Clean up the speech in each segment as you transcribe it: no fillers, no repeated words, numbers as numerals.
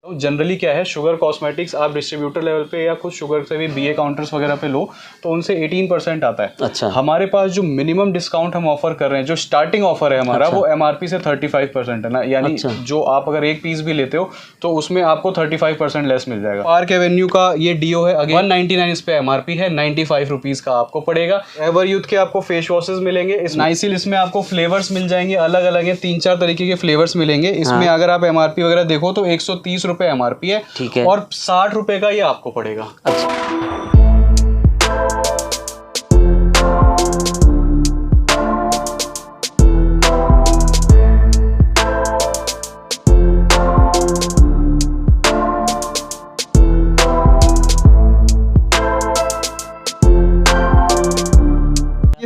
Generally क्या है, sugar cosmetics आप डिस्ट्रीब्यूटर लेवल पे या खुद शुगर से भी बीए काउंटर्स वगैरह पे लो तो उनसे 18% आता है। अच्छा। हमारे पास जो मिनिमम डिस्काउंट हम ऑफर कर रहे हैं, जो स्टार्टिंग ऑफर है हमारा, वो एमआरपी से 35% है ना, यानी जो आप अगर एक पीस भी लेते हो तो उसमें आपको 35% लेस मिल जाएगा। पार्क एवेन्यू का ये डीओ है, अगेन 199 इस पे एमआरपी है, 95 रुपीज का आपको पड़ेगा। एवर यूथ के आपको फेस वॉशेस मिलेंगे, इस नाइसिल इसमें आपको फ्लेवर्स मिल जाएंगे, अलग अलग है, 3-4 तरीके के फ्लेवर्स मिलेंगे इसमें। अगर आप एमआरपी वगैरह देखो तो 130 रुपए एमआरपी है, ठीक है, और 60 रुपए का ये आपको पड़ेगा। अच्छा।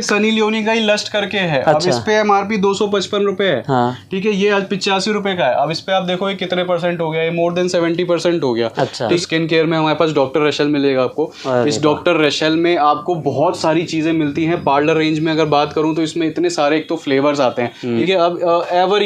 सनी लियोनी का ही लस्ट करके है। अब इस पे एमआरपी 255 रुपए है। हाँ। ठीक है, ये आज 85 रुपए का है। अब इस पे आप देखो ये कितने परसेंट हो गया, ये मोर देन 70% हो गया। अच्छा। स्किन केयर में हमारे पास डॉक्टर रेशल मिलेगा आपको। इस डॉक्टर रेशल में आपको बहुत सारी चीजें मिलती हैं। पार्लर रेंज में अगर बात करूं तो इसमें इतने सारे एक तो फ्लेवर्स आते हैं। ठीक है, अब एवर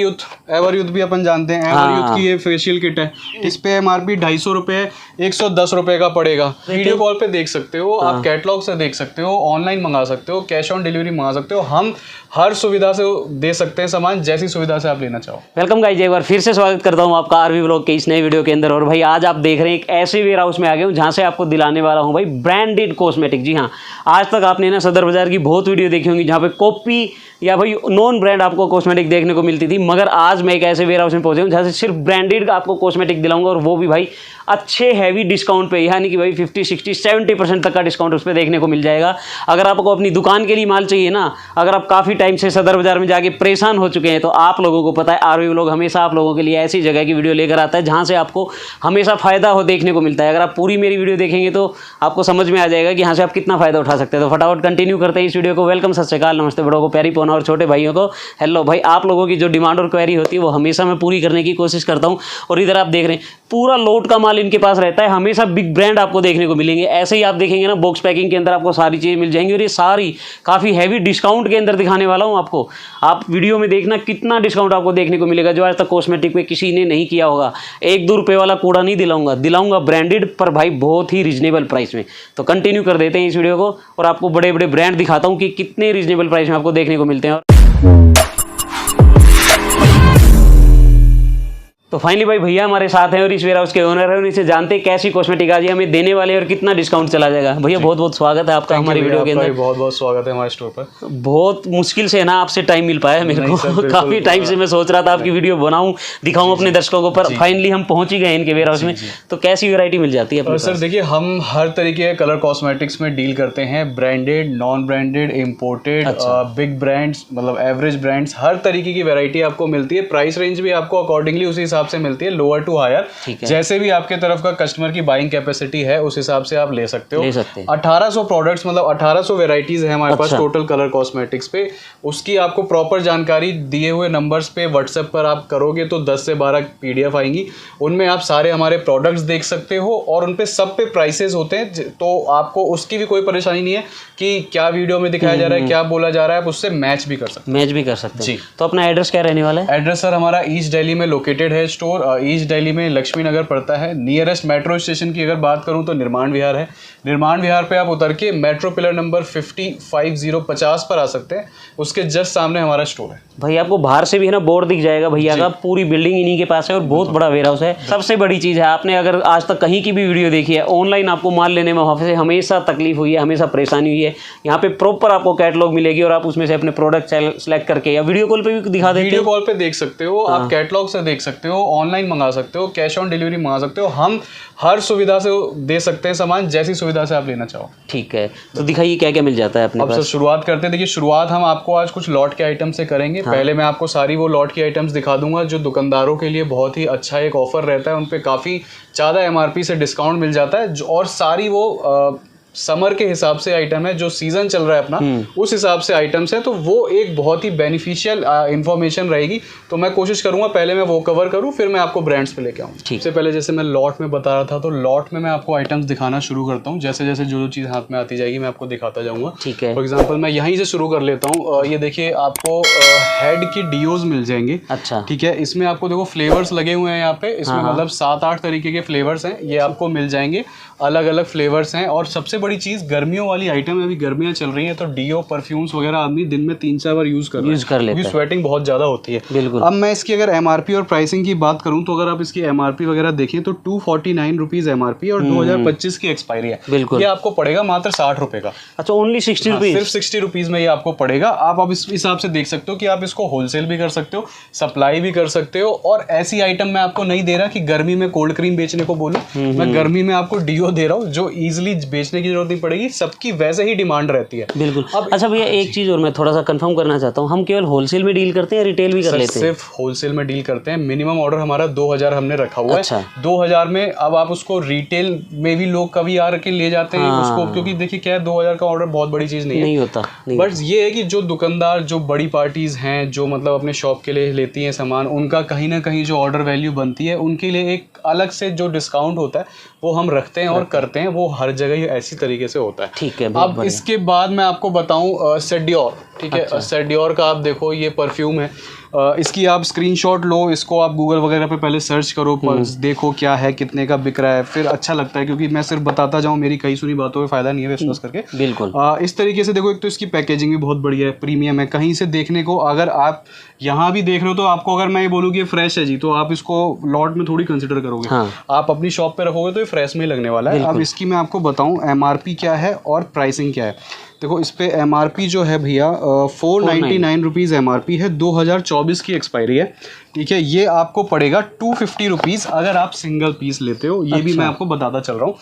यूथ भी अपन जानते हैं, एवर यूथ की ये फेशियल किट है, इस पे एमआरपी 250 रुपए है, 110 रुपए का पड़ेगा। वीडियो कॉल पे देख सकते हो आप, कैटलॉग से देख सकते हो, ऑनलाइन मंगा सकते हो, कैश ऑन डिलीवरी मंगा सकते हो। हम हर सुविधा से दे सकते हैं सामान, जैसी सुविधा से आप लेना चाहो। वेलकम गाइस, एक बार फिर से स्वागत करता हूं आपका आरवी व्लॉग के इस नए वीडियो के अंदर। और भाई आज आप देख रहे हैं एक ऐसे वेयर हाउस में आ गए हूं जहां से आपको दिलाने वाला हूं भाई ब्रांडेड कॉस्मेटिक। जी हां, आज तक आपने ना सदर बाजार की बहुत वीडियो देखी होंगी जहां पे कॉपी या भाई नॉन ब्रांड आपको कॉस्मेटिक देखने को मिलती थी, मगर आज मैं एक ऐसे वेयर हाउस में पहुंचे हूं जहां से सिर्फ ब्रांडेड आपको कॉस्मेटिक दिलाऊंगा, और वो भी भाई अच्छे हैवी डिस्काउंट पे, यानी कि भाई 50, 60, 70% तक का डिस्काउंट उस पर देखने को मिल जाएगा। अगर आपको अपनी दुकान के लिए माल चाहिए ना, अगर आप काफ़ी टाइम से सदर बाजार में जाके परेशान हो चुके हैं, तो आप लोगों को पता है आरवी व्लॉग हमेशा आप लोगों के लिए ऐसी जगह की वीडियो लेकर आता है जहां से आपको हमेशा फ़ायदा हो देखने को मिलता है। अगर आप पूरी मेरी वीडियो देखेंगे तो आपको समझ में आ जाएगा कि यहाँ से आप कितना फ़ायदा उठा सकते हैं। तो फटाफट कंटिन्यू करते हैं इस वीडियो को। वेलकम, सत श्री अकाल, नमस्ते, बड़ों को प्यारी पोना और छोटे भाइयों को हेलो। भाई आप लोगों की जो डिमांड और क्वेरी होती है वो हमेशा मैं पूरी करने की कोशिश करता हूँ। और इधर आप देख रहे हैं पूरा लोट का माल इनके पास रहता है, हमेशा बिग ब्रांड आपको देखने को मिलेंगे। ऐसे ही आप देखेंगे ना, बॉक्स पैकिंग के अंदर आपको सारी चीज़ें मिल जाएंगी, और ये सारी काफ़ी हैवी डिस्काउंट के अंदर दिखाने वाला हूँ आपको। आप वीडियो में देखना कितना डिस्काउंट आपको देखने को मिलेगा जो आज तक कॉस्मेटिक में किसी ने नहीं किया होगा। 1-2 रुपये वाला कूड़ा नहीं दिलाऊंगा ब्रांडेड पर भाई बहुत ही रीजनेबल प्राइस में। तो कंटिन्यू कर देते हैं इस वीडियो को और आपको बड़े बड़े ब्रांड दिखाता हूँ कि कितने रीजनेबल प्राइस में आपको देखने को मिलते हैं। तो फाइनली भाई भैया हमारे साथ हैं और इस वेयर हाउस के ओनर है, उनसे जानते हैं कैसी कॉस्मेटिक आज हमें देने वाले हैं और कितना डिस्काउंट चला जाएगा। भैया बहुत बहुत स्वागत है आपका हमारी वीडियो के अंदर। बहुत बहुत स्वागत है हमारे स्टोर पर। बहुत मुश्किल से ना आपसे टाइम मिल पाया मेरे को, काफी टाइम से मैं सोच रहा था आपकी वीडियो बनाऊं, दिखाऊं अपने दर्शकों को, पर फाइनली हम पहुंच ही गए इनके वेयर हाउस में। तो कैसी वैरायटी मिल जाती है? सर देखिए, हम हर तरीके के कलर कॉस्मेटिक्स में डील करते हैं, branded, non branded, imported, big brands, मतलब एवरेज ब्रांड्स, हर तरीके की वैरायटी आपको मिलती है। प्राइस रेंज भी आपको अकॉर्डिंगली उसी हिसाब से मिलती है, लोअर टू हायर, जैसे भी आपके तरफ का कस्टमर की बाइंग कैपेसिटी है उस हिसाब से आप ले सकते हो। 1800 प्रोडक्ट्स, मतलब 1800 वेराइटीज है हमारे पास टोटल कलर कॉस्मेटिक्स पे। उसकी आपको प्रॉपर जानकारी दिए हुए नंबर्स पे व्हाट्सएप पर आप करोगे तो 10 से 12 PDF आएंगी, उनमें आप सारे हमारे प्रोडक्ट्स देख सकते हो और उनपे सब पे प्राइसेस होते हैं, तो आपको उसकी भी कोई परेशानी नहीं है कि क्या वीडियो में दिखाया जा रहा है, क्या बोला जा रहा है, आप उससे मैच भी कर सकते हैं। जी। तो अपना एड्रेस क्या रहने वाला है? एड्रेस सर हमारा ईस्ट दिल्ली में लोकेटेड है स्टोर। ईस्ट दिल्ली में लक्ष्मी नगर पड़ता है। नियरेस्ट मेट्रो स्टेशन की अगर बात करूं तो निर्माण विहार है। निर्माण विहार पे आप उतर के मेट्रो पिलर नंबर 50 पर आ सकते हैं, उसके जस्ट सामने हमारा स्टोर है। भाई आपको बाहर से भी है ना बोर्ड दिख जाएगा भैया का, पूरी बिल्डिंग इन्हीं के पास है और बहुत बड़ा वेयर हाउस है। सबसे बड़ी चीज़ है, आपने अगर आज तक कहीं की भी वीडियो देखी है, ऑनलाइन आपको माल लेने में वहाँ से हमेशा तकलीफ हुई है, हमेशा परेशानी हुई है, यहाँ पे प्रॉपर आपको कैटलॉग मिलेगी और आप उसमें से अपने प्रोडक्ट सेलेक्ट करके या वीडियो कॉल पे भी दिखा देते हो। वीडियो कॉल पे देख सकते हो, आप कैटलॉग से देख सकते हो, ऑनलाइन मंगा सकते हो, कैश ऑन डिलीवरी मंगा सकते हो। हम हर सुविधा से दे सकते हैं सामान, जैसी सुविधा से आप लेना चाहो। ठीक है, तो दिखाइए क्या क्या मिल जाता है अपने पास। अब सर शुरुआत करते हैं। देखिए, शुरुआत हम आपको आज कुछ लॉट के आइटम से करेंगे। पहले मैं आपको सारी वो लॉट की आइटम्स दिखा दूंगा जो दुकानदारों के लिए बहुत ही अच्छा एक ऑफर रहता है, उन पे काफ़ी ज़्यादा MRP से डिस्काउंट मिल जाता है, और सारी वो समर के हिसाब से आइटम है, जो सीजन चल रहा है अपना उस हिसाब से आइटम्स है, तो वो एक बहुत ही बेनिफिशियल इंफॉर्मेशन रहेगी। तो मैं कोशिश करूंगा पहले मैं वो कवर करूं, फिर मैं आपको ब्रांड्स पे लेके आऊँ। सबसे पहले जैसे मैं लॉट में बता रहा था, तो लॉट में मैं आपको आइटम्स दिखाना शुरू करता हूँ। जैसे जैसे जो चीज़ हाथ में आती जाएगी मैं आपको दिखाता जाऊँगा। ठीक है। फॉर एग्जाम्पल मैं यहीं से शुरू कर लेता हूँ। ये देखिए आपको हेड की डीओज मिल जाएंगे। अच्छा। ठीक है, इसमें आपको देखो फ्लेवर्स लगे हुए हैं यहाँ पे, इसमें मतलब 7-8 तरीके के फ्लेवर्स हैं, ये आपको मिल जाएंगे, अलग अलग फ्लेवर्स हैं। और सबसे बड़ी चीज़ गर्मियों वाली आइटम है, अभी गर्मियाँ चल रही हैं तो डीओ परफ्यूम्स वगैरह आदमी दिन में 3-4 बार यूज़ कर लेता है, क्योंकि स्वेटिंग बहुत ज़्यादा होती है। बिल्कुल। अब मैं इसकी अगर एमआरपी और प्राइसिंग की बात करूँ तो अगर आप इसकी एमआरपी वगैरह देखें तो 249 रुपीज़ एमआरपी और 2025 की एक्सपायरी है। बिल्कुल। ये आपको पड़ेगा मात्र 60 रुपए का। अच्छा, ओनली 60 रुपीज़? सिर्फ 60 रुपीज़ में ये आपको पड़ेगा। आप इस हिसाब से देख सकते हो कि आप इसको होलसेल भी कर सकते हो, सप्लाई भी कर सकते हो। और ऐसी आइटम मैं आपको नहीं दे रहा कि गर्मी में कोल्ड क्रीम बेचने को बोलूं, मैं गर्मी में आपको डीओ दे रहा हूँ जो इजीली बेचने की जरूरत नहीं पड़ेगी, सबकी वैसे ही डिमांड रहती है। बिल्कुल। अच्छा भैया, एक चीज़ और मैं थोड़ा सा कंफर्म करना चाहता हूँ, हम केवल होलसेल में डील करते हैं या रिटेल भी कर लेते हैं? सिर्फ होलसेल में डील करते हैं। मिनिमम ऑर्डर हमारा 2000 हमने रखा हुआ है। अच्छा। 2000 में अब आप उसको रिटेल में भी लोग कभी आ के ले जाते हैं उसको, क्योंकि देखिए क्या है, 2000 का ऑर्डर बहुत बड़ी चीज़ नहीं होता। बट ये है कि जो दुकानदार, जो बड़ी पार्टीज हैं, जो मतलब अपने शॉप के लिए लेती हैं सामान, उनका कहीं ना कहीं जो ऑर्डर वैल्यू बनती है, उनके लिए एक अलग से जो डिस्काउंट होता है वो हम रखते हैं और करते हैं। वो हर जगह ऐसी तरीके से होता है। ठीक है। अब इसके बाद मैं आपको बताऊं सेडियोर। ठीक है, सेडियोर का आप देखो, ये परफ्यूम है। इसकी आप स्क्रीनशॉट लो, इसको आप गूगल वगैरह पे पहले सर्च करो, देखो क्या है, कितने का बिक रहा है, फिर अच्छा लगता है। क्योंकि मैं सिर्फ बताता जाऊँ, मेरी कई सुनी बातों में फ़ायदा नहीं है विश्वास करके। बिल्कुल। इस तरीके से देखो, एक तो इसकी पैकेजिंग भी बहुत बढ़िया है, प्रीमियम है। कहीं से देखने को, अगर आप यहाँ भी देख रहे हो तो आपको अगर मैं ये बोलूँ कि फ्रेश है जी, तो आप इसको लॉट में थोड़ी कंसिडर करोगे। आप अपनी शॉप पे रखोगे तो ये फ्रेश में ही लगने वाला है। अब इसकी मैं आपको बताऊँ एमआरपी क्या है और प्राइसिंग क्या है। देखो, इस पे एमआरपी जो है भैया 499 रुपीज़ एमआरपी है, 2024 की एक्सपायरी है। ठीक है, ये आपको पड़ेगा 250 रुपीज़ अगर आप सिंगल पीस लेते हो। ये भी मैं आपको बताता चल रहा हूँ।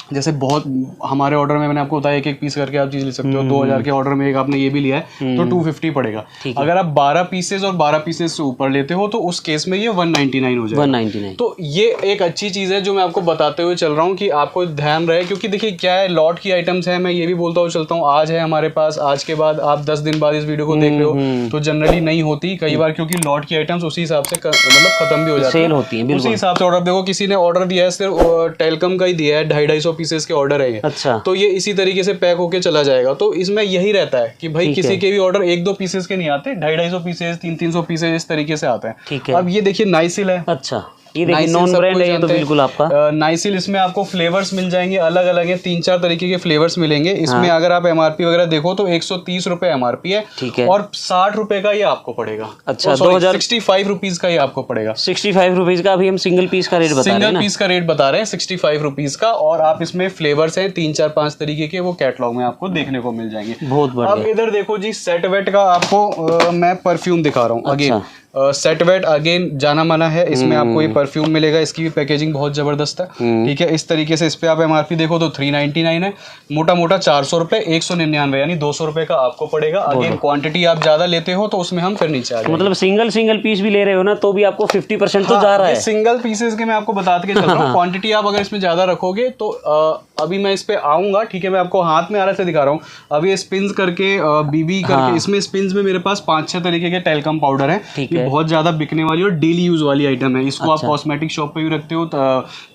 जैसे बहुत हमारे ऑर्डर में मैंने आपको बताया एक पीस करके आप चीज़ ले सकते हो। 2000 के ऑर्डर में एक आपने ये भी लिया है तो 250 पड़ेगा। अगर आप 12 पीसेज और 12 पीसेज से ऊपर लेते हो तो उस केस में ये 199 हो जाएगा। 199। तो ये एक अच्छी चीज़ है जो मैं आपको बताते हुए चल रहा हूँ कि आपको ध्यान रहे, क्योंकि देखिए क्या है, लॉट की आइटम्स है। मैं ये भी बोलता हूँ चलता हूँ, आज है हमारे पास, आज के बाद आप 10 दिन बाद इस वीडियो को देख रहे हो तो जनरली नहीं होती कई बार, क्योंकि लॉट की आइटम्स उसी हिसाब से मतलब खत्म भी हो जाती है, सेल होती है। उसी हिसाब से ऑर्डर देखो, किसी ने ऑर्डर दिया है सिर्फ टेलकम का ही दिया है, 250 पीसेज के ऑर्डर है। अच्छा, तो ये इसी तरीके से पैक होके चला जाएगा। तो इसमें यही रहता है कि भाई किसी के भी ऑर्डर 1-2 पीसेस के नहीं आते, 250 पीसेस, 300 पीसेस इस तरीके से आते हैं। अब ये देखिए नाइसिल है। अच्छा, ये देखिए नॉन ब्रांड है ये तो बिल्कुल आपका। नाइसिल, इसमें आपको फ्लेवर्स मिल जाएंगे, अलग अलग है, 3-4 तरीके के फ्लेवर्स मिलेंगे इसमें। अगर आप एमआरपी वगैरह देखो तो 130 रुपए एमआरपी है। ठीक है, और 60 रुपए का ये आपको पड़ेगा। अच्छा, 65 रुपीज का ये आपको पड़ेगा। 65 रुपीज का। अभी हम सिंगल पीस का रेट बता रहे हैं, सिंगल पीस का रेट बता रहे हैं 65 रुपीज का। और आप इसमें फ्लेवर्स हैं 3-4-5 तरीके के, वो कैटलॉग में आपको देखने को मिल जाएंगे। बहुत बढ़िया। अब इधर देखो जी, सेट वेट का आपको मैं परफ्यूम दिखा रहा हूँ। अगेन सेट वेट अगेन जाना माना है, इसमें आपको ये परफ्यूम मिलेगा। इसकी भी पैकेजिंग बहुत जबरदस्त है। ठीक है, इस तरीके से इस पे आप एमआरपी देखो तो 399 है, मोटा मोटा 400 रुपए, 199 यानी 200 रुपए का आपको पड़ेगा। अगेन क्वांटिटी आप ज्यादा लेते हो तो उसमें हम फिर नीचे आ जाएंगे। मतलब सिंगल पीस भी ले रहे हो ना तो भी आपको 50% तो जा रहा है। सिंगल पीसेस के मैं आपको बता के चल रहा हूँ। क्वांटिटी आप अगर इसमें ज्यादा रखोगे तो अभी मैं इस पे आऊंगा। ठीक है, मैं आपको हाथ में आ रहा से दिखा रहा हूँ। अभी स्पिन्स करके बीबी करके, इसमें स्पिन्स में मेरे पास 5-6 तरीके के टेलकम पाउडर है। बहुत ज्यादा बिकने वाली और डेली यूज वाली आइटम है। इसको आप कॉस्मेटिक शॉप पे भी रखते हो,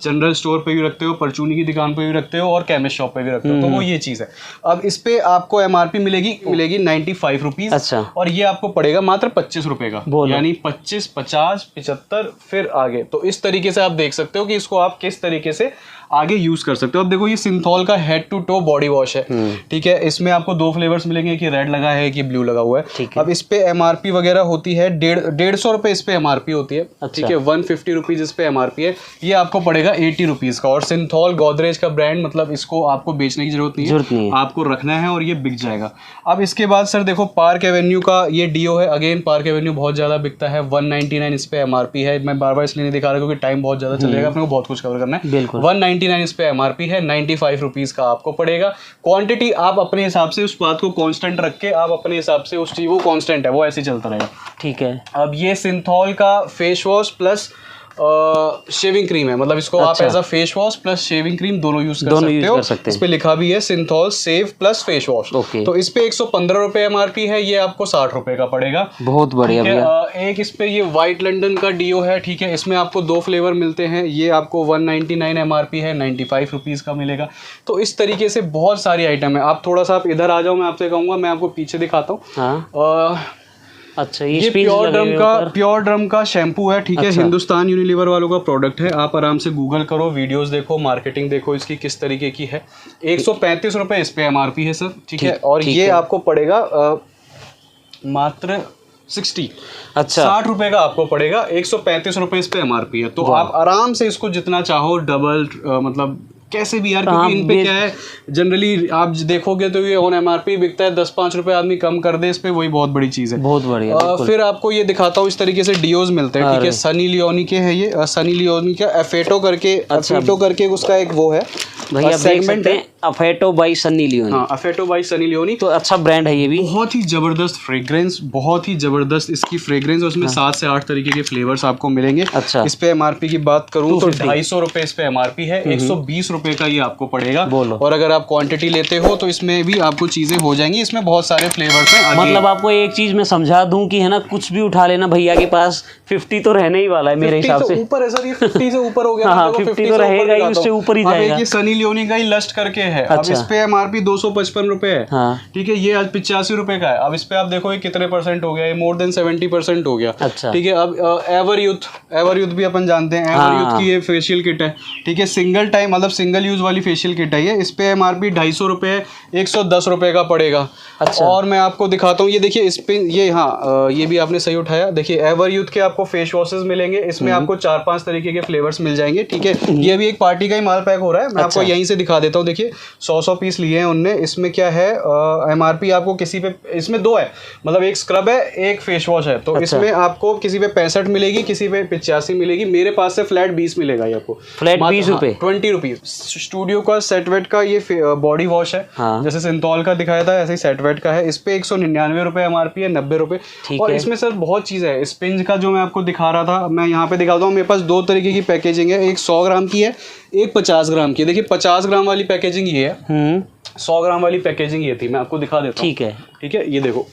जनरल स्टोर पे भी रखते हो, परचूनी की दुकान पे भी रखते हो और केमिस्ट शॉप पे भी रखते हो। तो वो ये चीज है। अब इस पे आपको एमआरपी मिलेगी 95 रुपीज। अच्छा, और ये आपको पड़ेगा मात्र 25 रुपए का, यानी 25, 50, 75 फिर आगे। तो इस तरीके से आप देख सकते हो कि इसको आप किस तरीके से आगे यूज कर सकते हो। अब देखो, ये सिंथॉल का head to toe body wash है। ठीक है, इसमें आपको 2 फ्लेवर्स मिलेंगे, कि रेड लगा है कि ब्लू लगा हुआ है। अब इस पे एमआरपी वगैरह होती है 150 रुपए इस पे एमआरपी होती है। ठीक है, 150 रुपीज इस पे एमआरपी है। ये आपको पड़ेगा 80 रुपीज का। और सिंथॉल गोदरेज का ब्रांड, मतलब इसको आपको बेचने की जरूरत नहीं है, आपको रखना है और ये बिक जाएगा। अब इसके बाद सर देखो, पार्क एवेन्यू का ये डीओ है। अगेन पार्क एवेन्यू बहुत ज्यादा बिकता है, 199 इस पे एमआरपी है। मैं बार बार इसलिए नहीं दिखा रहा क्योंकि टाइम बहुत ज्यादा चलेगा, अपने को बहुत कुछ कवर करना है। 199 इस पे एमआरपी है, 95 रुपीज का आपको पड़ेगा। क्वांटिटी आप अपने हिसाब से उस बात को कांस्टेंट रख के, आप अपने हिसाब से उस चीज, वो कांस्टेंट है, वो ऐसे चलता रहेगा। ठीक है। अब ये सिंथॉल का face wash plus shaving cream है, मतलब इसको आप as a face wash plus shaving cream दोनों यूज कर सकते हो। इस पे लिखा भी है Cinthol shave plus face wash. तो इस पे 115 रुपए एमआरपी है, ये आपको 60 रुपए का पड़ेगा। बहुत बढ़िया भैया। एक इस पे ये व्हाइट लंदन का डीओ है, ठीक है, इसमें आपको 2 फ्लेवर मिलते हैं, ये आपको 199 एमआरपी है, 95 रुपीज का मिलेगा। तो इस तरीके से बहुत सारी आइटम है। आप थोड़ा सा आप इधर आ जाओ, मैं आपसे कहूंगा, मैं आपको पीछे दिखाता हूँ। अच्छा, ये प्योर ड्रम का शैम्पू है, ठीक है, हिंदुस्तान यूनिलीवर वालों का प्रोडक्ट है। आप आराम से गूगल करो, वीडियोस देखो, मार्केटिंग देखो इसकी किस तरीके की है। 135 रुपए इस पे एमआरपी है सर, ठीक है, और ये आपको पड़ेगा मात्र 60 रुपए का आपको पड़ेगा। 135 रुपए इस पे एमआरपी है। तो आप आराम से इसको जितना चाहो डबल, मतलब कैसे भी यार, क्योंकि इन पे क्या है, जनरली आप देखोगे तो ये ऑन एमआरपी बिकता है, 10-5 रुपए आदमी कम कर दे इस पे, वही बहुत बड़ी चीज है। बहुत बढ़िया। फिर आपको ये दिखाता हूँ, इस तरीके से डिओज मिलते हैं, ठीक है, सनी लियोनी के है ये, सनी लियोनी का एफेटो करके उसका एक वो है भैया, आप देख सकते हैं अफेटो बाय सनी लियोनी। हाँ, अफेटो बाय सनी लियोनी, तो अच्छा ब्रांड है ये भी। बहुत ही जबरदस्त फ्रेग्रेंस, बहुत ही जबरदस्त इसकी फ्रेग्रेंस, उसमें 7 से 8 तरीके के फ्लेवर्स आपको मिलेंगे। अच्छा, इस पे एमआरपी की बात करूं तो 250 रुपए इस पे एमआरपी है, 120 रुपए का ये आपको पड़ेगा। और अगर आप क्वांटिटी लेते हो तो इसमें भी आपको चीजें हो जाएंगी। इसमें बहुत सारे फ्लेवर्स हैं। मतलब आपको एक चीज मैं समझा दूं कि है ना, कुछ भी उठा लेना, भैया के पास 50 तो रहने ही वाला है मेरे हिसाब से। ऊपर है सर, ये 50 से ऊपर हो गया। हाँ, 50 तो रहेगा ही, उससे ऊपर ही जाएगा। ये सनी लियोनी का ही लस्ट करके है। अब इस पे एमआरपी 255 रुपए है, ठीक है, ये आज 85 रुपए का है। अब इस पे आप देखो ये कितने परसेंट हो गया, ये मोर देन 70% हो गया। ठीक है, अब एवर यूथ भी अपन जानते हैं, एवर यूथ की ये फेशियल किट है, ठीक है, सिंगल टाइम मतलब सिंगल यूज वाली फेशियल किट है ये। इस पे एमआरपी 250 रुपए है, 110 रुपए का पड़ेगा। और मैं आपको दिखाता हूँ, ये देखिए इस पे ये, हाँ ये भी आपने सही उठाया, देखिए एवर यूथ के आपको फेस वॉशेस मिलेंगे। इसमें आपको 4-5 तरीके के फ्लेवर्स मिल जाएंगे, ठीक है। ये अभी एक पार्टी का ही माल पैक हो रहा है, मैं आपको यहीं से दिखा देता हूँ। देखिए 100 पीस लिए हैं उनने। इसमें क्या है, एमआरपी आपको किसी पे, इसमें 2 है, मतलब एक स्क्रब है, एक फेस वॉश है। तो इसमें आपको किसी पे 65 मिलेगी, किसी पे 85 मिलेगी। मेरे पास से फ्लैट 20 मिलेगा ये आपको, फ्लैट 20 रुपए, 20 रुपीज। स्टूडियो का सेटवेट का ये बॉडी वॉश है, जैसे सिंथॉल का दिखाया था ऐसे ही सेटवेट का है। इस पे 199 रुपए एमआरपी है, 90 रुपए। और इसमें सर बहुत चीज है। स्पिंज का जो मैं आपको दिखा रहा था, मैं यहाँ पे दिखाता हूँ। मेरे पास 2 तरीके की पैकेजिंग है, एक 100 ग्राम की है, एक 50 ग्राम की है। देखिए 50 ग्राम वाली पैकेजिंग ये है, 100 ग्राम वाली पैकेजिंग ये थी। मैं आपको दिखा देता हूँ, ठीक है, ये देखो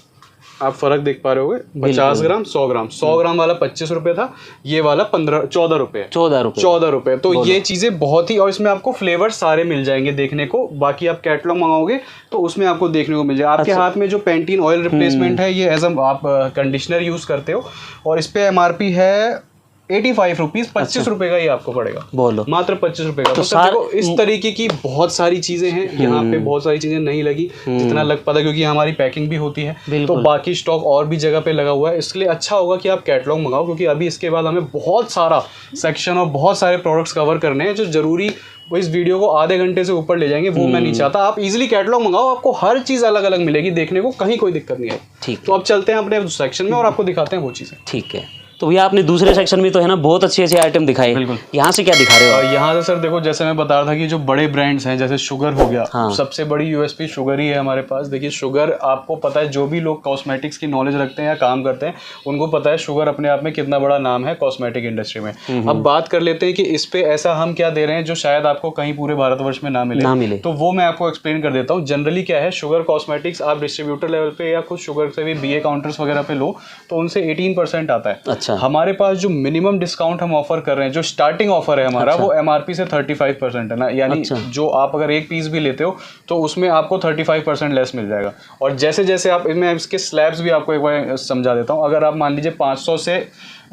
आप फर्क देख पा रहे होगे, 50 ग्राम 100 ग्राम। 100 ग्राम वाला 25 रुपए था, ये वाला 14 रुपए। 14 रुपए। तो ये चीजें बहुत ही, और इसमें आपको फ्लेवर सारे मिल जाएंगे देखने को। बाकी आप कैटलॉग मंगाओगे तो उसमें आपको देखने को मिल जाएगा। आपके हाथ में जो पेंटीन ऑयल रिप्लेसमेंट है, ये एज आप कंडीशनर यूज करते हो, और इस पे एमआरपी है 85 रुपीज, 25 रुपए का ये आपको पड़ेगा, बोलो मात्र 25 रुपए का। तो देखो इस तरीके की बहुत सारी चीजें हैं यहाँ पे, बहुत सारी चीजें नहीं लगी जितना लग पाता, क्योंकि हमारी पैकिंग भी होती है, तो बाकी स्टॉक और भी जगह पे लगा हुआ है। इसलिए अच्छा होगा कि आप कैटलॉग मंगाओ, क्योंकि अभी इसके बाद हमें बहुत सारा सेक्शन और बहुत सारे प्रोडक्ट्स कवर करने हैं, जो जरूरी वो इस वीडियो को आधे घंटे से ऊपर ले जाएंगे, वो मैं नहीं चाहता। आप इजीली कैटलॉग मंगाओ, आपको हर चीज अलग अलग मिलेगी देखने को, कहीं कोई दिक्कत नहीं है। तो अब चलते हैं अपने सेक्शन में और आपको दिखाते हैं वो चीजें। ठीक है, तो भैया आपने दूसरे सेक्शन में तो है ना बहुत अच्छे अच्छे आइटम दिखाए, बिल्कुल। यहाँ से क्या दिखा रहे हो? यहाँ से सर देखो, जैसे मैं बता रहा था कि जो बड़े ब्रांड्स हैं, जैसे शुगर हो गया, सबसे बड़ी यूएसपी शुगर ही है हमारे पास। देखिए शुगर, आपको पता है, जो भी लोग कॉस्मेटिक्स की नॉलेज रखते हैं या काम करते हैं, उनको पता है शुगर अपने आप में कितना बड़ा नाम है कॉस्मेटिक इंडस्ट्री में। अब बात कर लेते हैं कि इस पे ऐसा हम क्या दे रहे हैं जो शायद आपको कहीं पूरे भारतवर्ष में ना मिले, तो वो मैं आपको एक्सप्लेन कर देता हूँ। जनरली क्या है, शुगर कॉस्मेटिक्स आप डिस्ट्रीब्यूटर लेवल पे या खुद शुगर से भी BA काउंटर्स वगैरह पे लो, तो उनसे 18% आता है। अच्छा, हमारे पास जो मिनिमम डिस्काउंट हम ऑफर कर रहे हैं, जो स्टार्टिंग ऑफर है हमारा, वो एमआरपी से 35% है ना, यानी जो आप अगर एक पीस भी लेते हो तो उसमें आपको 35% लेस मिल जाएगा। और जैसे जैसे आप, मैं इसके स्लैब्स भी आपको एक बार समझा देता हूँ। अगर आप मान लीजिए 500 से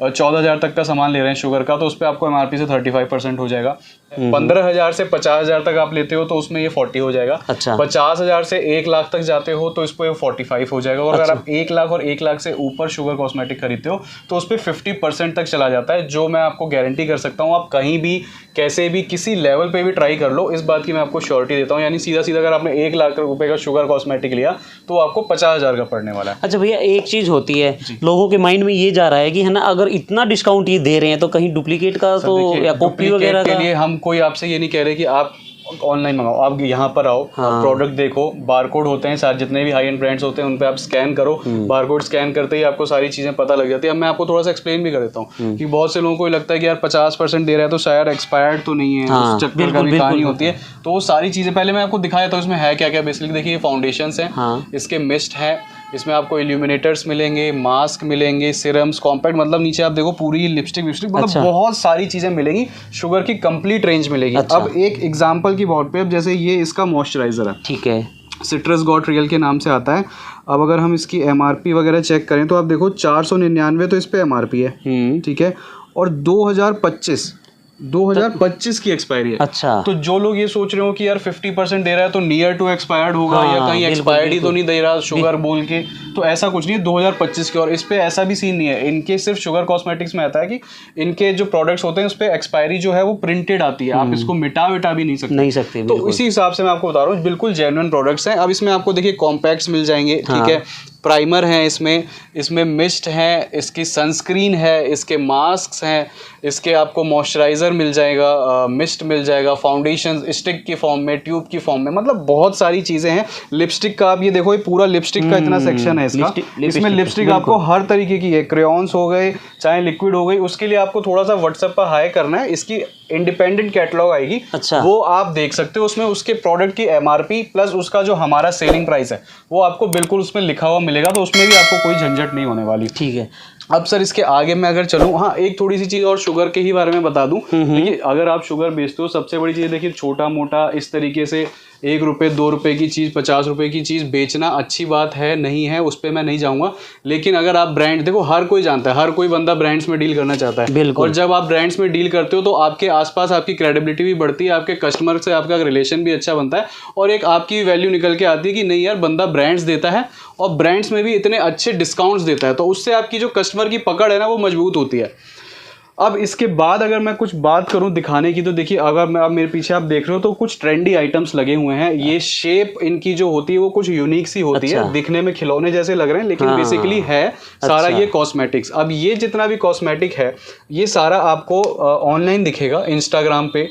14,000 तक का सामान ले रहे हैं शुगर का, तो उस पर आपको एमआरपी से 35% हो जाएगा। 15,000 से 50,000 तक आप लेते हो तो उसमें ये 40 हो जाएगा। अच्छा। 50,000 से 1 लाख तक जाते हो तो इस पर 45 हो जाएगा। और अगर आप 1 लाख और 1 लाख से ऊपर शुगर कॉस्मेटिक खरीदते हो तो उस पर 50% तक चला जाता है, जो मैं आपको गारंटी कर सकता हूँ। आप कहीं भी कैसे भी किसी लेवल पे भी ट्राई कर लो, इस बात की मैं आपको श्योरिटी देता हूँ। यानी सीधा सीधा अगर आपने 1 लाख रुपए का शुगर कॉस्मेटिक लिया तो आपको 50,000 का पड़ने वाला है। अच्छा भैया, एक चीज होती है, लोगों के माइंड में ये जा रहा है कि है ना, अगर इतना डिस्काउंट ये दे रहे हैं तो कहीं डुप्लीकेट का तो या कॉपी वगैरह के लिए हम कोई आपसे ये नहीं कह रहे कि आप ऑनलाइन मंगाओ, आप यहाँ पर आओ, प्रोडक्ट देखो, बारकोड होते हैं सारे, जितने भी हाई एंड ब्रांड्स होते हैं उन पे आप स्कैन करो, बारकोड स्कैन करते ही आपको सारी चीजें पता लग जाती है। अब मैं आपको थोड़ा सा एक्सप्लेन भी कर देता हूँ कि बहुत से लोगों को लगता है कि यार 50% दे रहा है तो शायद एक्सपायर्ड तो नहीं है, उस चक्कर का भी कहानी होती है। तो वो सारी चीजें पहले मैं आपको दिखा देता हूँ इसमें है क्या क्या। बेसिकली देखिए, फाउंडेशंस हैं, इसके मिस्ट है, इसमें आपको इल्यूमिनेटर्स मिलेंगे, मास्क मिलेंगे, सिरम्स, कॉम्पैक्ट, मतलब नीचे आप देखो पूरी लिपस्टिक मतलब बहुत सारी चीजें मिलेंगी, शुगर की कंप्लीट रेंज मिलेगी। अब एक एग्जांपल की बात पे, अब जैसे ये इसका मॉइस्चराइजर है, ठीक है, सिट्रस गॉट रियल के नाम से आता है। अब अगर हम इसकी MRP वगैरह चेक करें तो आप देखो 499 तो इस पे MRP है, ठीक है, और 2025 की एक्सपायरी है। अच्छा, तो जो लोग ये सोच रहे हो कि यार 50% दे रहा है तो नियर टू एक्सपायर्ड होगा, या कहीं एक्सपायर्ड ही तो नहीं दे रहा शुगर बोल के, तो ऐसा कुछ नहीं है, 2025 की। और इस पे ऐसा भी सीन नहीं है, इनके सिर्फ शुगर कॉस्मेटिक्स में आता है कि इनके जो प्रोडक्ट्स होते हैं उस पे एक्सपायरी जो है वो प्रिंटेड आती है, आप इसको मिटा भी नहीं सकते। तो इसी हिसाब से मैं आपको बता रहा हूँ, बिल्कुल जेन्युइन प्रोडक्ट्स हैं। अब इसमें आपको देखिए कॉम्पैक्ट्स मिल जाएंगे, ठीक है, प्राइमर है, इसमें मिस्ट है, इसकी सनस्क्रीन है, इसके मास्क हैं, इसके आपको मॉइस्चराइजर मिल जाएगा, मिस्ट मिल जाएगा, फाउंडेशन स्टिक की फॉर्म में, ट्यूब की फॉर्म में, मतलब बहुत सारी चीज़ें हैं। लिपस्टिक का आप ये देखो, ये पूरा लिपस्टिक का इतना सेक्शन है इसका, इसमें लिपस्टिक आपको हर तरीके की है, क्रेयॉन्स हो गए चाहे लिक्विड हो गई। उसके लिए आपको थोड़ा सा व्हाट्सएप पर हाई करना है, इसकी इंडिपेंडेंट कैटलॉग आएगी, अच्छा, वो आप देख सकते हो, उसमें उसके प्रोडक्ट की MRP प्लस उसका जो हमारा सेलिंग प्राइस है वो आपको बिल्कुल उसमें लिखा हुआ मिलेगा, तो उसमें भी आपको कोई झंझट नहीं होने वाली, ठीक है। अब सर इसके आगे मैं अगर चलूँ, हाँ एक थोड़ी सी चीज़ और शुगर के ही बारे में बता दूं। देखिए अगर आप शुगर बेचते हो, सबसे बड़ी चीज़ देखिए, छोटा मोटा इस तरीके से 1 रुपये 2 रुपये की चीज़, 50 रुपये की चीज़ बेचना अच्छी बात है नहीं है, उस पर मैं नहीं जाऊँगा। लेकिन अगर आप ब्रांड, देखो हर कोई जानता है, हर कोई बंदा ब्रांड्स में डील करना चाहता है, और जब आप ब्रांड्स में डील करते हो तो आपके आसपास आपकी क्रेडिबिलिटी भी बढ़ती है, आपके कस्टमर से आपका रिलेशन भी अच्छा बनता है, और एक आपकी वैल्यू निकल के आती है कि नहीं यार बंदा ब्रांड्स देता है और ब्रांड्स में भी इतने अच्छे डिस्काउंट्स देता है, तो उससे आपकी जो कस्टमर की पकड़ है ना वो मजबूत होती है। अब इसके बाद अगर मैं कुछ बात करूं दिखाने की, तो देखिए अगर मैं, अब मेरे पीछे आप देख रहे हो तो कुछ ट्रेंडी आइटम्स लगे हुए हैं। ये शेप इनकी जो होती है वो कुछ यूनिक सी होती है, दिखने में खिलौने जैसे लग रहे हैं, लेकिन बेसिकली है सारा ये कॉस्मेटिक्स। अब ये जितना भी कॉस्मेटिक है ये सारा आपको ऑनलाइन दिखेगा, इंस्टाग्राम पे,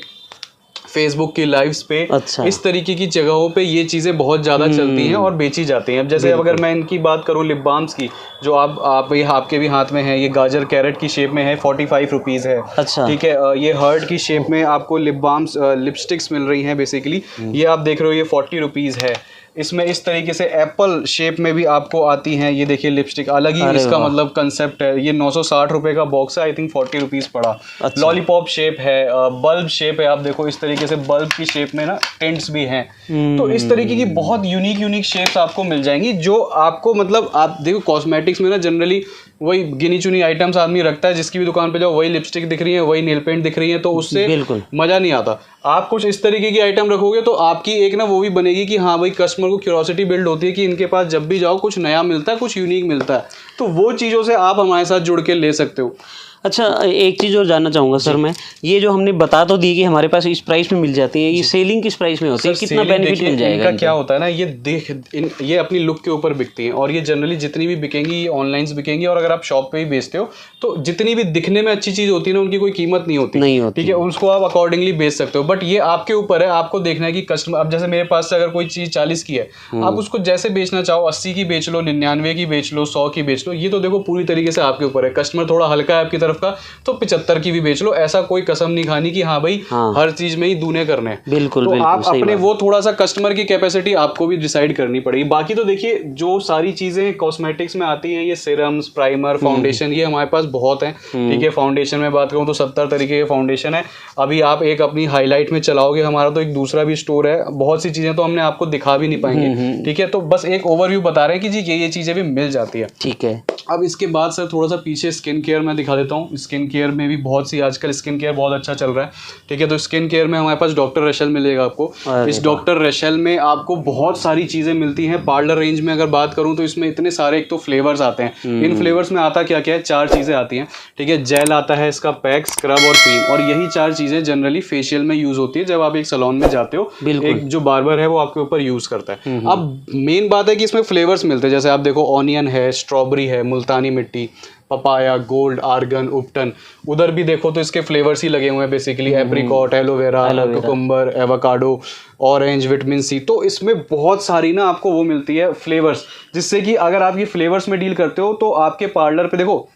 फेसबुक की लाइव्स पे, अच्छा, इस तरीके की जगहों पे ये चीज़ें बहुत ज़्यादा चलती हैं और बेची जाती हैं। अब जैसे अगर मैं इनकी बात करूँ लिप बाम्स की, जो आपके भी हाथ में है, ये गाजर कैरेट की शेप में है, 45 रुपीज़ है, अच्छा, ठीक है। ये हर्ट की शेप में आपको लिप बाम्स लिपस्टिक्स मिल रही हैं बेसिकली, ये आप देख रहे हो, ये 40 रुपीज़ है। इसमें इस तरीके से एप्पल शेप में भी आपको आती हैं, ये देखिए लिपस्टिक, अलग ही इसका मतलब कंसेप्ट है। ये 960 रुपये का बॉक्स है, आई थिंक 40 रुपीज़ पड़ा। अच्छा। लॉलीपॉप शेप है, बल्ब शेप है, आप देखो इस तरीके से बल्ब की शेप में ना टेंट्स भी हैं। तो इस तरीके की बहुत यूनिक शेप्स आपको मिल जाएंगी, जो आपको मतलब, आप देखो कॉस्मेटिक्स में ना जनरली वही गिनी चुनी आइटम्स आदमी रखता है, जिसकी भी दुकान पे जाओ वही लिपस्टिक दिख रही है, वही नेल पेंट दिख रही है, तो उससे मजा नहीं आता। आप कुछ इस तरीके की आइटम रखोगे तो आपकी एक ना वो भी बनेगी कि हाँ भाई, कस्टमर को क्यूरियोसिटी बिल्ड होती है कि इनके पास जब भी जाओ कुछ नया मिलता है, कुछ यूनिक मिलता है, तो वो चीज़ों से आप हमारे साथ जुड़ के ले सकते हो। अच्छा, एक चीज़ और जानना चाहूँगा सर मैं, ये जो हमने बता तो दी कि हमारे पास इस प्राइस में मिल जाती है, ये सेलिंग किस प्राइस में होती है, कितना बेनिफिट मिल जाएगा? इनका क्या होता है ना, ये अपनी लुक के ऊपर बिकती हैं, और ये जनरली जितनी भी बिकेंगी ऑनलाइन बिकेंगी, और अगर आप शॉप पे ही बेचते हो तो जितनी भी दिखने में अच्छी चीज़ होती है ना, उनकी कोई कीमत नहीं होती, ठीक है, उसको आप अकॉर्डिंगली बेच सकते हो। बट ये आपके ऊपर है, आपको देखना है कि कस्टमर, अब जैसे मेरे पास से अगर कोई चीज़ 40 की है, आप उसको जैसे बेचना चाहो, 80 की बेच लो, 99 की बेच लो, 100 की बेच लो, ये तो देखो पूरी तरीके से आपके ऊपर है। कस्टमर थोड़ा हल्का है आपकी तरफ का तो 75 की भी बेच लो, ऐसा कोई कसम नहीं खानी कि हाँ भाई हर चीज में ही दूने करने हैं। बिल्कुल, तो आप अपने वो थोड़ा सा कस्टमर की कैपेसिटी आपको भी डिसाइड करनी पड़ेगी। बाकी तो देखिए जो सारी चीजें कॉस्मेटिक्स में आती हैं, ये सिरम्स, प्राइमर, फाउंडेशन, ये हमारे पास बहुत है, ठीक है। फाउंडेशन में बात करूँ तो 70 तरीके के फाउंडेशन है। अभी आप एक अपनी हाईलाइट में चलाओगे, हमारा तो एक दूसरा भी स्टोर है, बहुत सी चीजें तो हमने आपको दिखा भी नहीं पाएंगे, ठीक है। तो बस एक ओवरव्यू बता रहे हैं कि जी ये चीजें भी मिल जाती है, ठीक है। अब इसके बाद सर थोड़ा सा पीछे स्किन केयर में दिखा देता हूँ। स्किन केयर में भी बहुत सी, आजकल स्किन केयर बहुत अच्छा चल रहा है, ठीक है। तो स्किन केयर में हमारे पास डॉक्टर रेशल मिलेगा आपको। इस डॉक्टर रेशल में आपको बहुत सारी चीज़ें मिलती हैं। पार्लर रेंज में अगर बात करूँ तो इसमें इतने सारे एक तो फ्लेवर्स आते हैं। इन फ्लेवर्स में आता क्या क्या है, 4 चीज़ें आती हैं, ठीक है। जेल आता है, इसका पैक, स्क्रब और क्रीम, और यही 4 चीज़ें जनरली फेशियल में यूज़ होती है जब आप एक सैलून में जाते हो। एक जो बार्बर है वो आपके ऊपर यूज़ करता है। अब मेन बात है कि इसमें फ्लेवर्स मिलते हैं, जैसे आप देखो ऑनियन है, स्ट्रॉबेरी है, मुल्तानी मिट्टी, पपाया, गोल्ड, आर्गन, उपटन। उधर भी देखो तो इसके फ्लेवर्स ही लगे हुए हैं basically, apricot, aloe vera, cucumber, avocado, orange, vitamin C. तो इसमें बहुत सारी ना आपको वो मिलती है फ्लेवर्स, जिससे कि अगर आप ये फ्लेवर्स में डील करते हो तो आपके पार्लर पे देखो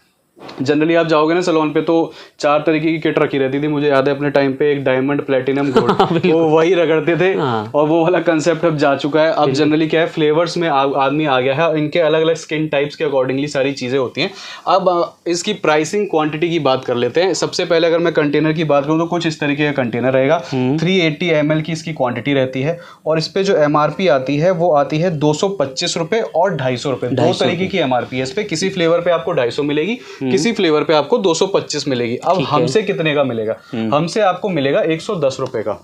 जनरली आप जाओगे ना सैलून पे तो 4 तरीके की किट रखी रहती थी। मुझे याद है अपने टाइम पे एक डायमंड, प्लेटिनम, गोल्ड, वो वही रगड़ते थे। और वो वाला कंसेप्ट अब जा चुका है। अब जनरली क्या है, फ्लेवर्स में आदमी आ गया है, इनके अलग अलग स्किन टाइप्स के अकॉर्डिंगली सारी चीज़ें होती हैं। अब इसकी प्राइसिंग, क्वांटिटी की बात कर लेते हैं। सबसे पहले अगर मैं कंटेनर की बात करूँ तो कुछ इस तरीके का कंटेनर रहेगा। 380 ml की इसकी क्वांटिटी रहती है और इस पर जो MRP आती है वो आती है 225 रुपये और 250 रुपये। 2 तरीके की MRP है इस पर। किसी फ्लेवर पे आपको 250 मिलेगी, किसी फ्लेवर पे आपको 225 मिलेगी। अब हमसे कितने का मिलेगा? हमसे आपको मिलेगा 110 रुपए का।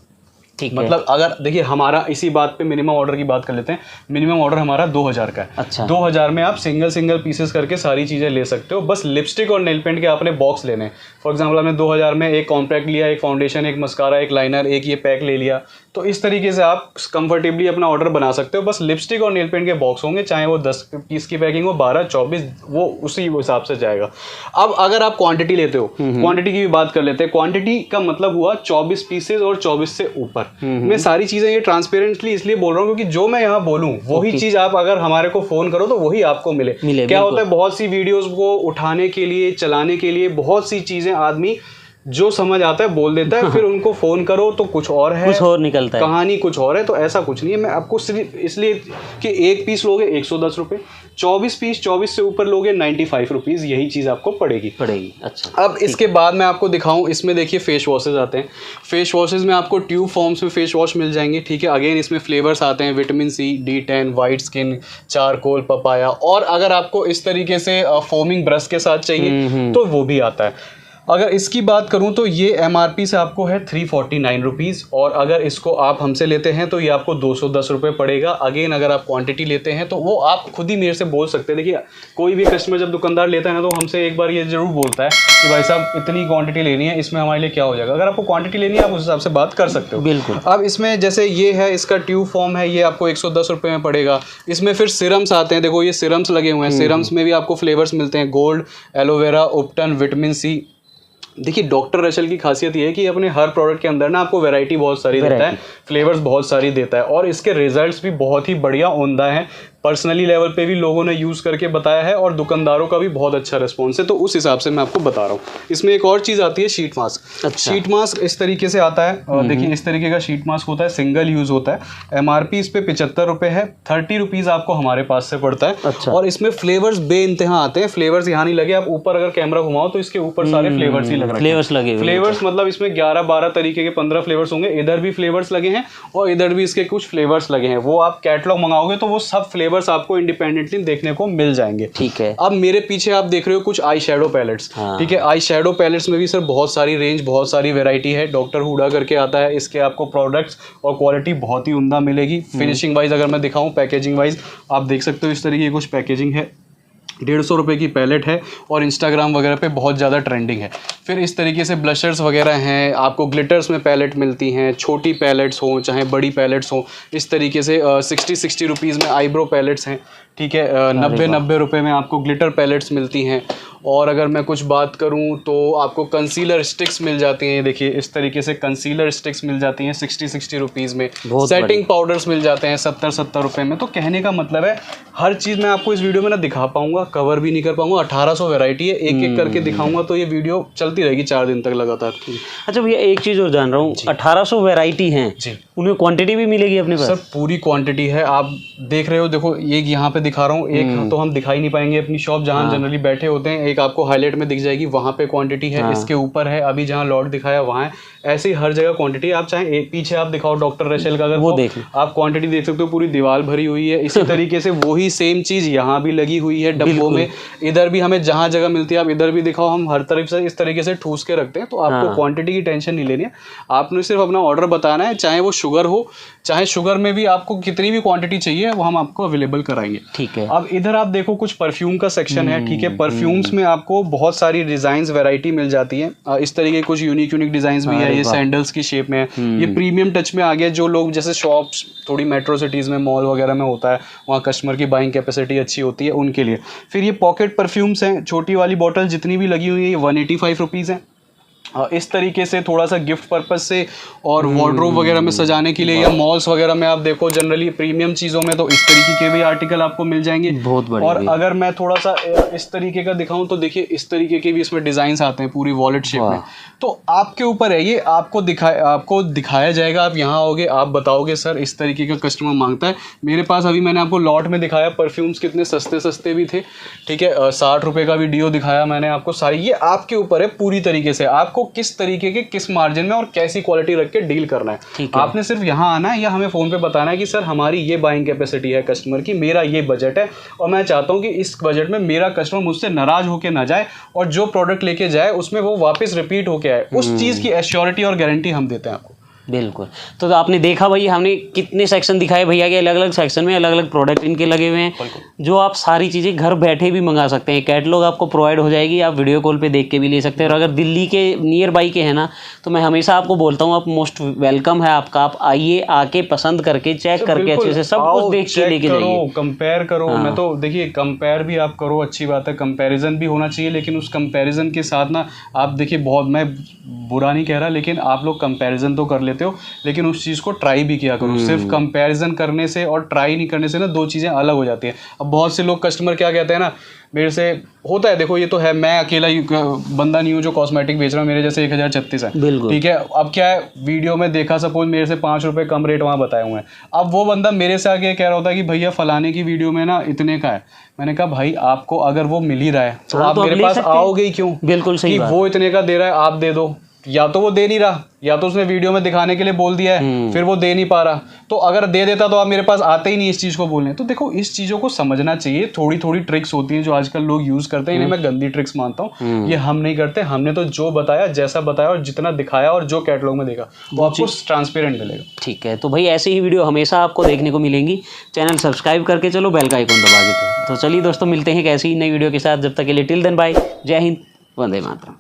मतलब अगर देखिए हमारा इसी बात पे मिनिमम ऑर्डर की बात कर लेते हैं। मिनिमम ऑर्डर हमारा 2000 का है। अच्छा। 2000 में आप सिंगल पीसेस करके सारी चीजें ले सकते हो। बस लिपस्टिक और नेल पेंट के आपने बॉक्स लेने हैं। फॉर एग्जांपल आपने 2000 में एक कॉम्पैक्ट लिया, एक फाउंडेशन, एक मस्कारा, एक लाइनर, एक ये पैक ले लिया, तो इस तरीके से आप कंफर्टेबली अपना ऑर्डर बना सकते हो। बस लिपस्टिक और नेल पेंट के बॉक्स होंगे, चाहे वो 10 पीस की पैकिंग हो, 12, 24, वो उसी हिसाब से जाएगा। अब अगर आप क्वांटिटी लेते हो, क्वांटिटी की भी बात कर लेते हैं। क्वांटिटी का मतलब हुआ 24 पीसेज और 24 से ऊपर। मैं सारी चीजें ये ट्रांसपेरेंटली इसलिए बोल रहा हूँ क्योंकि जो मैं यहाँ बोलूँ वही चीज आप अगर हमारे को फोन करो तो वही आपको मिले। क्या होता है, बहुत सी वीडियोस को उठाने के लिए, चलाने के लिए बहुत सी चीजें आदमी जो समझ आता है बोल देता है, फिर उनको फोन करो तो कुछ और है, कुछ और निकलता है, कहानी कुछ और है। तो ऐसा कुछ नहीं है। मैं आपको सिर्फ इसलिए कि एक पीस लोगे 110 रुपये, 24 पीस 24 से ऊपर लोगे 95 रुपीज़, यही चीज़ आपको पड़ेगी। अच्छा। अब इसके बाद मैं आपको दिखाऊं, इसमें देखिए फेस वॉशेज आते हैं। फेस वॉशेज में आपको ट्यूब फॉर्म्स में फेस वॉश मिल जाएंगे, ठीक है। अगेन इसमें फ्लेवर्स आते हैं, vitamin C, D10, white skin, charcoal, papaya. और अगर आपको इस तरीके से फोमिंग ब्रश के साथ चाहिए तो वो भी आता है। अगर इसकी बात करूं तो ये MRP से आपको है 349 रुपीज़, और अगर इसको आप हमसे लेते हैं तो ये आपको 210 रुपये पड़ेगा। अगेन अगर आप क्वांटिटी लेते हैं तो वो आप खुद ही मेरे से बोल सकते हैं। देखिए कोई भी कस्टमर जब दुकानदार लेता है ना तो हमसे एक बार ये जरूर बोलता है कि भाई साहब इतनी क्वांटिटी लेनी है, इसमें हमारे लिए क्या हो जाएगा। अगर आपको क्वांटिटी लेनी है आप उस हिसाब से बात कर सकते हो। बिल्कुल। अब इसमें जैसे ये है, इसका ट्यूब फॉर्म है, ये आपको 110 रुपये में पड़ेगा। इसमें फिर सिरम्स आते हैं, देखो ये सिरम्स लगे हुए हैं। सिरम्स में भी आपको फ्लेवर्स मिलते हैं, गोल्ड, एलोवेरा, उपटन, विटामिन सी। देखिए डॉक्टर रशल की खासियत ये है कि अपने हर प्रोडक्ट के अंदर ना आपको वैरायटी बहुत सारी देता है, फ्लेवर्स बहुत सारी देता है, और इसके रिजल्ट्स भी बहुत ही बढ़िया उम्दा हैं। पर्सनली लेवल पे भी लोगों ने यूज़ करके बताया है और दुकानदारों का भी बहुत अच्छा रिस्पॉन्स है, तो उस हिसाब से मैं आपको बता रहा हूँ। इसमें एक और चीज़ आती है शीट मास्क। अच्छा। शीट मास्क इस तरीके से आता है, और देखिए इस तरीके का शीट मास्क होता है, सिंगल यूज़ होता है। MRP इस पे 75 रुपये है, 30 रुपीज़ आपको हमारे पास से पड़ता है। अच्छा। और इसमें फ्लेवर्स बे इंतहा आते हैं। फ्लेवर्स यहाँ नहीं लगे, आप ऊपर अगर कैमरा घुमाओ तो इसके ऊपर सारे फ्लेवर्स ही लग रहे हैं। फ्लेवर्स लगे, फ्लेवर्स मतलब इसमें 11-12 तरीके के 15 फ्लेवर्स होंगे। इधर भी फ्लेवर्स लगे हैं और इधर भी इसके कुछ फ्लेवर्स लगे हैं। वो आप कैटलॉग मंगाओगे तो वो सब फ्लेवर्स आपको इंडिपेंडेंटली देखने को मिल जाएंगे, ठीक है। अब मेरे पीछे आप देख रहे हो कुछ आई शेडो पैलेट्स, ठीक है। आई शेडो पैलेट्स में भी सर बहुत सारी रेंज, बहुत सारी वेराइटी है। डॉक्टर हुडा करके आता है, इसके आपको प्रोडक्ट्स और क्वालिटी बहुत ही उम्दा मिलेगी। फिनिशिंग वाइज अगर मैं दिखाऊं, पैकेजिंग वाइज आप देख सकते हो इस तरीके की कुछ पैकेजिंग है। 150 रुपये की पैलेट है और इंस्टाग्राम वगैरह पे बहुत ज़्यादा ट्रेंडिंग है। फिर इस तरीके से ब्लशर्स वगैरह हैं, आपको ग्लिटर्स में पैलेट मिलती हैं, छोटी पैलेट्स हों चाहे बड़ी पैलेट्स हों। इस तरीके से 60 रुपीज़ में आईब्रो पैलेट्स हैं, ठीक है। 90 रुपये में आपको ग्लिटर पैलेट्स मिलती हैं। और अगर मैं कुछ बात करूं तो आपको कंसीलर स्टिक्स मिल जाती हैं। देखिए इस तरीके से कंसीलर स्टिक्स मिल जाती हैं 60 रुपीज़ में। सेटिंग पाउडर्स मिल जाते हैं 70 रुपये में। तो कहने का मतलब है हर चीज़ मैं आपको इस वीडियो में ना दिखा पाऊंगा, कवर भी नहीं कर पाऊंगा। 1800 वैरायटी है, एक एक करके दिखाऊंगा तो ये वीडियो चलती रहेगी 4 दिन तक लगातार। अच्छा भैया एक चीज़ और जान रहा हूँ, 1800 वैरायटी हैं जी, उनमें क्वांटिटी भी मिलेगी अपने पास? सर पूरी क्वांटिटी है, आप देख रहे हो। देखो एक यहाँ पे दिखा रहा हूँ, एक तो हम दिखा ही नहीं पाएंगे अपनी शॉप जहाँ जनरली बैठे होते हैं। एक आपको हाईलाइट में दिख जाएगी, वहाँ पे क्वांटिटी है। इसके ऊपर है, अभी जहाँ लॉट दिखाया वहाँ है। ऐसे ही हर जगह क्वांटिटी। आप चाहे पीछे आप दिखाओ डॉक्टर रशेल का, अगर वो देख आप क्वांटिटी देख सकते हो, पूरी दीवार भरी हुई है। इसी तरीके से वही सेम चीज़ यहाँ भी लगी हुई है डब्बों में। इधर भी हमें जहाँ जगह मिलती है आप इधर भी दिखाओ, हम हर तरफ से इस तरीके से ठूस के रखते हैं। तो आपको क्वांटिटी की टेंशन नहीं लेनी है, आपने सिर्फ अपना ऑर्डर बताना है। चाहे वो शुगर हो, चाहे शुगर में भी आपको कितनी भी क्वांटिटी चाहिए वो हम आपको अवेलेबल कराएंगे, ठीक है। अब इधर आप देखो कुछ परफ्यूम का सेक्शन है, ठीक है। परफ्यूम्स में आपको बहुत सारी डिजाइन्स वैरायटी मिल जाती है। इस तरीके कुछ यूनिक डिजाइन्स भी है। है, ये सैंडल्स की शेप में है, ये प्रीमियम टच में आ गया। जो लोग जैसे शॉप्स थोड़ी मेट्रो सिटीज़ में, मॉल वगैरह में होता है, वहाँ कस्टमर की बाइंग कैपेसिटी अच्छी होती है, उनके लिए। फिर ये पॉकेट परफ्यूम्स हैं, छोटी वाली बॉटल जितनी भी लगी हुई है ये 185 रुपीज़ हैं। इस तरीके से थोड़ा सा गिफ्ट पर्पज से और वार्डरोब वगैरह में सजाने के लिए, या मॉल्स वगैरह में आप देखो जनरली प्रीमियम चीज़ों में तो इस तरीके के भी आर्टिकल आपको मिल जाएंगे। बहुत बढ़िया। और अगर मैं थोड़ा सा इस तरीके का दिखाऊं तो देखिए इस तरीके के भी इसमें डिजाइन आते हैं पूरी वॉलेट शेप में। तो आपके ऊपर है, ये आपको दिखाया जाएगा। आप यहाँ आओगे, आप बताओगे सर इस तरीके का कस्टमर मांगता है। मेरे पास अभी मैंने आपको लॉट में दिखाया परफ्यूम्स, कितने सस्ते सस्ते भी थे, ठीक है, 60 रुपए का भी डीओ दिखाया मैंने आपको सारी। ये आपके ऊपर है पूरी तरीके से, आपको किस तरीके के किस मार्जिन में और कैसी क्वालिटी रख के डील करना है। आपने सिर्फ यहाँ आना है या हमें फोन पे बताना है कि सर हमारी ये बाइंग कैपेसिटी है कस्टमर की, मेरा ये बजट है और मैं चाहता हूँ कि इस बजट में मेरा कस्टमर मुझसे नाराज होके ना जाए और जो प्रोडक्ट लेके जाए उसमें वो वापस रिपीट होके आए। उस चीज़ की एश्योरिटी और गारंटी हम देते हैं आपको। बिल्कुल। तो आपने देखा भाई, हमने कितने सेक्शन दिखाए भैया के, अलग अलग सेक्शन में अलग अलग प्रोडक्ट इनके लगे हुए हैं, जो आप सारी चीज़ें घर बैठे भी मंगा सकते हैं। कैटलॉग आपको प्रोवाइड हो जाएगी, आप वीडियो कॉल पे देख के भी ले सकते हैं। और अगर दिल्ली के नियर बाई के हैं ना, तो मैं हमेशा आपको बोलता हूँ, आप मोस्ट वेलकम है आपका। आप आइए, आके पसंद करके चेक करके अच्छे से सब कुछ देख के लेके जाइए, कंपेयर करो। मैं तो देखिए कंपेयर भी आप करो, अच्छी बात है, कंपैरिजन भी होना चाहिए, लेकिन उस कंपैरिजन के साथ ना आप देखिए, बहुत मैं बुरा नहीं कह रहा, लेकिन आप लोग कंपैरिजन तो कर लेते हो, लेकिन उस चीज़ को ट्राई भी किया करो। सिर्फ कंपैरिजन करने से और ट्राई नहीं करने से ना दो चीज़ें अलग हो जाती हैं। अब बहुत से लोग कस्टमर क्या कहते हैं ना, मेरे से होता है, देखो ये तो है, मैं अकेला ही बंदा नहीं हूँ जो कॉस्मेटिक बेच रहा हूँ, मेरे जैसे 1036 है, ठीक है। अब क्या है, वीडियो में देखा सपोज मेरे से 5 रुपये कम रेट वहाँ बताए हुए हैं, अब वो बंदा मेरे से आके कह रहा होता है कि भैया फलाने की वीडियो में ना इतने का है। मैंने कहा भाई आपको अगर वो मिल ही रहा है तो आप मेरे पास आओगे ही क्यों? बिल्कुल सही बात। वो इतने का दे रहा है, आप दे दो। या तो वो दे नहीं रहा, या तो उसने वीडियो में दिखाने के लिए बोल दिया है, फिर वो दे नहीं पा रहा। तो अगर दे देता तो आप मेरे पास आते ही नहीं इस चीज़ को बोलने। तो देखो इस चीज़ों को समझना चाहिए। थोड़ी थोड़ी ट्रिक्स होती हैं जो आजकल लोग यूज़ करते हैं, इन्हें मैं गंदी ट्रिक्स मानता हूँ। ये हम नहीं करते, हमने तो जो बताया, जैसा बताया और जितना दिखाया और जो कैटलॉग में देखा वो आपको ट्रांसपेरेंट मिलेगा। ठीक है, तो भाई ऐसे ही वीडियो हमेशा आपको देखने को मिलेंगी। चैनल सब्सक्राइब करके चलो, बेल का आइकन दबा के। तो चलिए दोस्तों, मिलते हैं एक ऐसी ही नई वीडियो के साथ। जब तक के लिए टिल देन बाय, जय हिंद, वंदे मातरम।